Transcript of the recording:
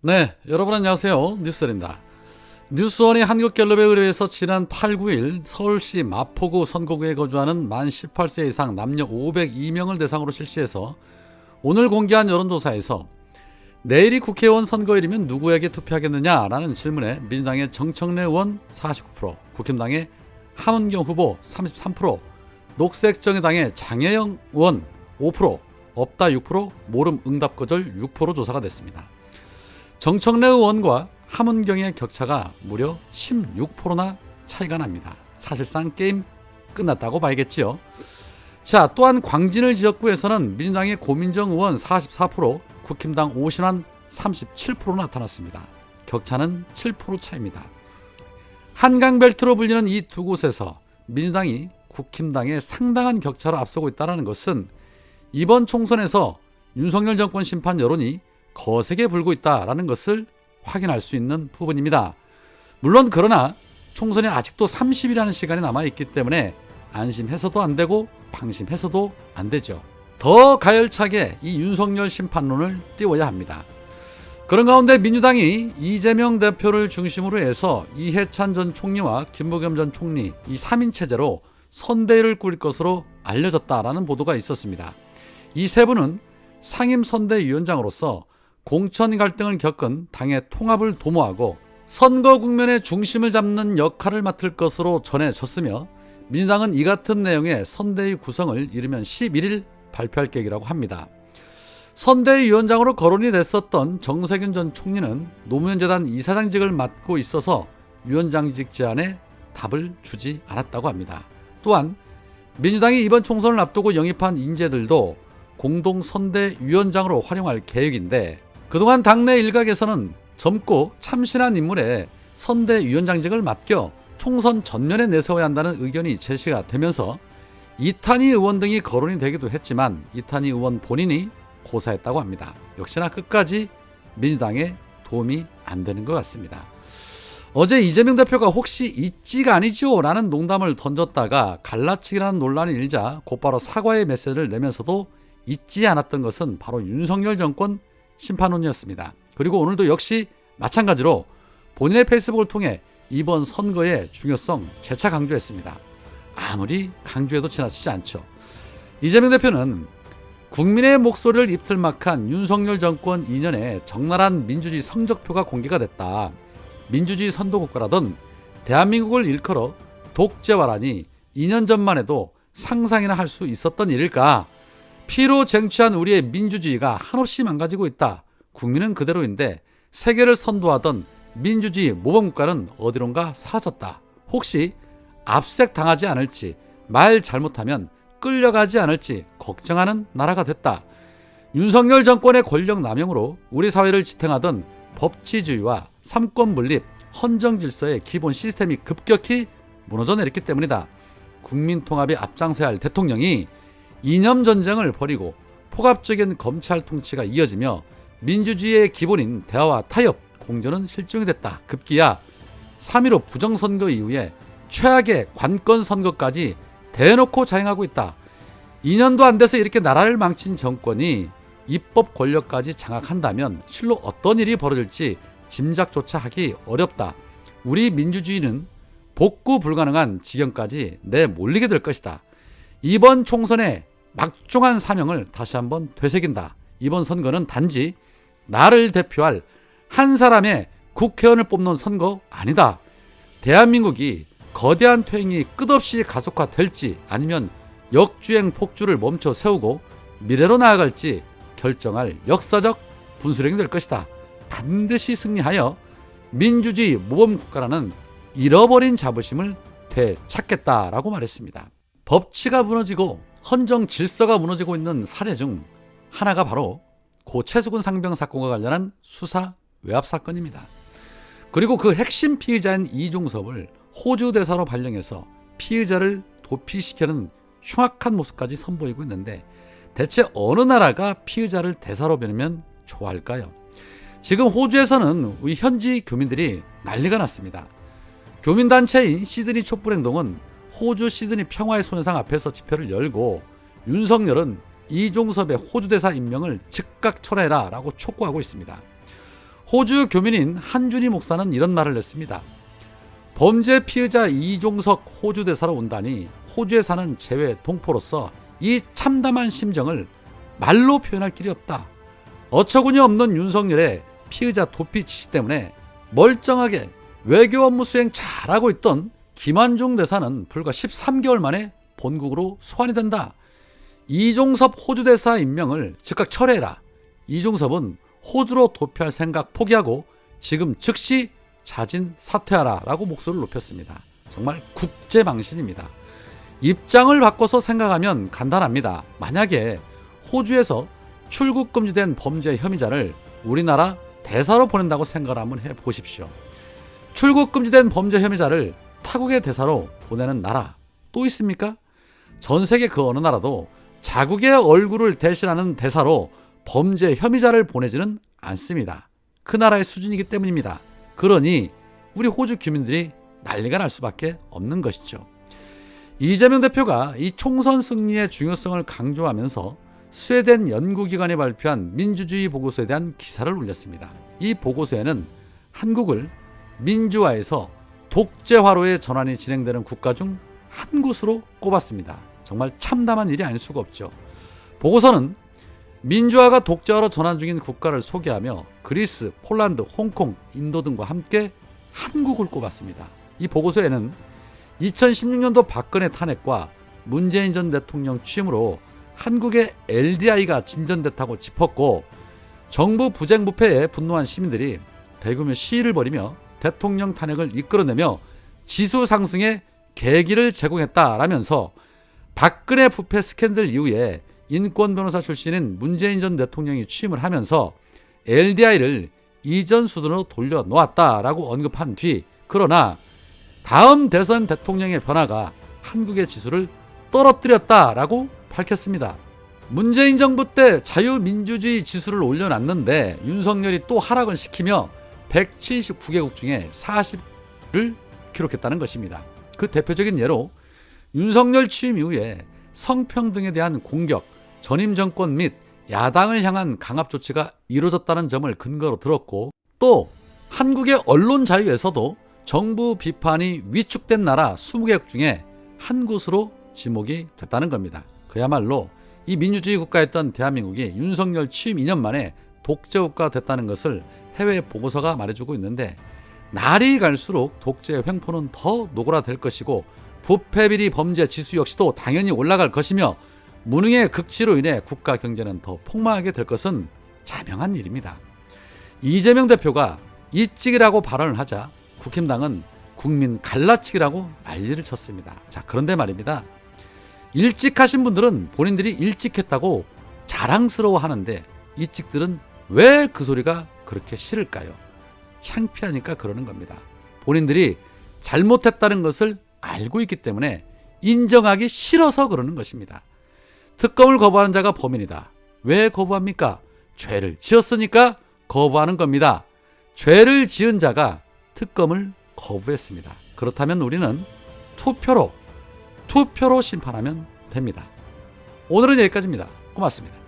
네, 여러분 안녕하세요. 뉴스원입니다. 뉴스원이 한국갤럽에 의뢰해서 지난 8, 9일 서울시 마포구 선거구에 거주하는 만 18세 이상 남녀 502명을 대상으로 실시해서 오늘 공개한 여론조사에서 내일이 국회의원 선거일이면 누구에게 투표하겠느냐라는 질문에 민주당의 정청래 의원 49%, 국힘당의 함은경 후보 33%, 녹색정의당의 장혜영 의원 5%, 없다 6%, 모름 응답 거절 6% 조사가 됐습니다. 정청래 의원과 함은경의 격차가 무려 16%나 차이가 납니다. 사실상 게임 끝났다고 봐야겠지요. 자, 또한 광진을 지역구에서는 민주당의 고민정 의원 44%, 국힘당 오신환 37% 나타났습니다. 격차는 7% 차이입니다. 한강벨트로 불리는 이 두 곳에서 민주당이 국힘당의 상당한 격차로 앞서고 있다는 것은 이번 총선에서 윤석열 정권 심판 여론이 거세게 불고 있다는 것을 확인할 수 있는 부분입니다. 물론 그러나 총선에 아직도 30일이라는 시간이 남아있기 때문에 안심해서도 안 되고 방심해서도 안 되죠. 더 가열차게 이 윤석열 심판론을 띄워야 합니다. 그런 가운데 민주당이 이재명 대표를 중심으로 해서 이해찬 전 총리와 김부겸 전 총리 이 3인 체제로 선대위를 꾸릴 것으로 알려졌다라는 보도가 있었습니다. 이 세 분은 상임선대위원장으로서 공천 갈등을 겪은 당의 통합을 도모하고 선거 국면의 중심을 잡는 역할을 맡을 것으로 전해졌으며 민주당은 이 같은 내용의 선대위 구성을 이르면 11일 발표할 계획이라고 합니다. 선대위 위원장으로 거론이 됐었던 정세균 전 총리는 노무현재단 이사장직을 맡고 있어서 위원장직 제안에 답을 주지 않았다고 합니다. 또한 민주당이 이번 총선을 앞두고 영입한 인재들도 공동 선대위원장으로 활용할 계획인데 그동안 당내 일각에서는 젊고 참신한 인물에 선대위원장직을 맡겨 총선 전면에 내세워야 한다는 의견이 제시가 되면서 이탄희 의원 등이 거론이 되기도 했지만 이탄희 의원 본인이 고사했다고 합니다. 역시나 끝까지 민주당에 도움이 안 되는 것 같습니다. 어제 이재명 대표가 혹시 있지가 아니죠? 라는 농담을 던졌다가 갈라치기라는 논란이 일자 곧바로 사과의 메시지를 내면서도 잊지 않았던 것은 바로 윤석열 정권 심판론이었습니다. 그리고 오늘도 역시 마찬가지로 본인의 페이스북을 통해 이번 선거의 중요성 재차 강조했습니다. 아무리 강조해도 지나치지 않죠. 이재명 대표는 국민의 목소리를 입틀막한 윤석열 정권 2년의 적나라한 민주주의 성적표가 공개가 됐다. 민주주의 선도국가라던 대한민국을 일컬어 독재화라니 2년 전만 해도 상상이나 할 수 있었던 일일까? 피로 쟁취한 우리의 민주주의가 한없이 망가지고 있다. 국민은 그대로인데 세계를 선도하던 민주주의 모범국가는 어디론가 사라졌다. 혹시 압수색 당하지 않을지, 말 잘못하면 끌려가지 않을지 걱정하는 나라가 됐다. 윤석열 정권의 권력 남용으로 우리 사회를 지탱하던 법치주의와 삼권 분립, 헌정 질서의 기본 시스템이 급격히 무너져 내렸기 때문이다. 국민 통합에 앞장서야 할 대통령이 이념 전쟁을 벌이고 포갑적인 검찰 통치가 이어지며 민주주의의 기본인 대화와 타협, 공존은 실종이 됐다. 급기야 3.15 부정선거 이후에 최악의 관건 선거까지 대놓고 자행하고 있다. 2년도 안 돼서 이렇게 나라를 망친 정권이 입법 권력까지 장악한다면 실로 어떤 일이 벌어질지 짐작조차 하기 어렵다. 우리 민주주의는 복구 불가능한 지경까지 내몰리게 될 것이다. 이번 총선의 막중한 사명을 다시 한번 되새긴다. 이번 선거는 단지 나를 대표할 한 사람의 국회의원을 뽑는 선거 아니다. 대한민국이 거대한 퇴행이 끝없이 가속화될지 아니면 역주행 폭주를 멈춰 세우고 미래로 나아갈지 결정할 역사적 분수령이 될 것이다. 반드시 승리하여 민주주의 모범국가라는 잃어버린 자부심을 되찾겠다라고 말했습니다. 법치가 무너지고 헌정 질서가 무너지고 있는 사례 중 하나가 바로 고 최수근 상병 사건과 관련한 수사 외압 사건입니다. 그리고 그 핵심 피의자인 이종섭을 호주 대사로 발령해서 피의자를 도피시키는 흉악한 모습까지 선보이고 있는데 대체 어느 나라가 피의자를 대사로 보내면 좋아할까요? 지금 호주에서는 우리 현지 교민들이 난리가 났습니다. 교민단체인 시드니 촛불행동은 호주 시드니 평화의 소녀상 앞에서 집회를 열고 윤석열은 이종섭의 호주 대사 임명을 즉각 철회해라 라고 촉구하고 있습니다. 호주 교민인 한준희 목사는 이런 말을 했습니다. 범죄 피의자 이종석 호주 대사로 온다니 호주에 사는 재외 동포로서 이 참담한 심정을 말로 표현할 길이 없다. 어처구니 없는 윤석열의 피의자 도피 지시 때문에 멀쩡하게 외교 업무 수행 잘하고 있던 김한중 대사는 불과 13개월 만에 본국으로 소환이 된다. 이종섭 호주 대사 임명을 즉각 철회해라. 이종섭은 호주로 도피할 생각 포기하고 지금 즉시 자진 사퇴하라 라고 목소리를 높였습니다. 정말 국제망신입니다. 입장을 바꿔서 생각하면 간단합니다. 만약에 호주에서 출국 금지된 범죄 혐의자를 우리나라 대사로 보낸다고 생각을 한번 해보십시오. 출국 금지된 범죄 혐의자를 타국의 대사로 보내는 나라 또 있습니까? 전 세계 그 어느 나라도 자국의 얼굴을 대신하는 대사로 범죄 혐의자를 보내지는 않습니다. 그 나라의 수준이기 때문입니다. 그러니 우리 호주 규민들이 난리가 날 수밖에 없는 것이죠. 이재명 대표가 이 총선 승리의 중요성을 강조하면서 스웨덴 연구기관이 발표한 민주주의 보고서에 대한 기사를 올렸습니다. 이 보고서에는 한국을 민주화에서 독재화로의 전환이 진행되는 국가 중 한 곳으로 꼽았습니다. 정말 참담한 일이 아닐 수가 없죠. 보고서는 민주화가 독재화로 전환 중인 국가를 소개하며 그리스, 폴란드, 홍콩, 인도 등과 함께 한국을 꼽았습니다. 이 보고서에는 2016년도 박근혜 탄핵과 문재인 전 대통령 취임으로 한국의 LDI가 진전됐다고 짚었고 정부 부정부패에 분노한 시민들이 대규모 시위를 벌이며 대통령 탄핵을 이끌어내며 지수 상승의 계기를 제공했다라면서 박근혜 부패 스캔들 이후에 인권 변호사 출신인 문재인 전 대통령이 취임을 하면서 LDI를 이전 수준으로 돌려놓았다라고 언급한 뒤 그러나 다음 대선 대통령의 변화가 한국의 지수를 떨어뜨렸다라고 밝혔습니다. 문재인 정부 때 자유민주주의 지수를 올려놨는데 윤석열이 또 하락을 시키며 179개국 중에 40을 기록했다는 것입니다. 그 대표적인 예로 윤석열 취임 이후에 성평등에 대한 공격, 전임 정권 및 야당을 향한 강압 조치가 이루어졌다는 점을 근거로 들었고 또 한국의 언론 자유에서도 정부 비판이 위축된 나라 20개국 중에 한 곳으로 지목이 됐다는 겁니다. 그야말로 이 민주주의 국가였던 대한민국이 윤석열 취임 2년 만에 독재국가 됐다는 것을 해외 보고서가 말해주고 있는데 날이 갈수록 독재의 횡포는 더 노골화될 것이고 부패비리 범죄 지수 역시도 당연히 올라갈 것이며 무능의 극치로 인해 국가 경제는 더 폭망하게 될 것은 자명한 일입니다. 이재명 대표가 이찍이라고 발언을 하자 국힘당은 국민 갈라치기라고 난리를 쳤습니다. 자, 그런데 말입니다. 일찍 하신 분들은 본인들이 일찍 했다고 자랑스러워 하는데 이찍들은 왜 그 소리가 그렇게 싫을까요? 창피하니까 그러는 겁니다. 본인들이 잘못했다는 것을 알고 있기 때문에 인정하기 싫어서 그러는 것입니다. 특검을 거부하는 자가 범인이다. 왜 거부합니까? 죄를 지었으니까 거부하는 겁니다. 죄를 지은 자가 특검을 거부했습니다. 그렇다면 우리는 투표로 심판하면 됩니다. 오늘은 여기까지입니다. 고맙습니다.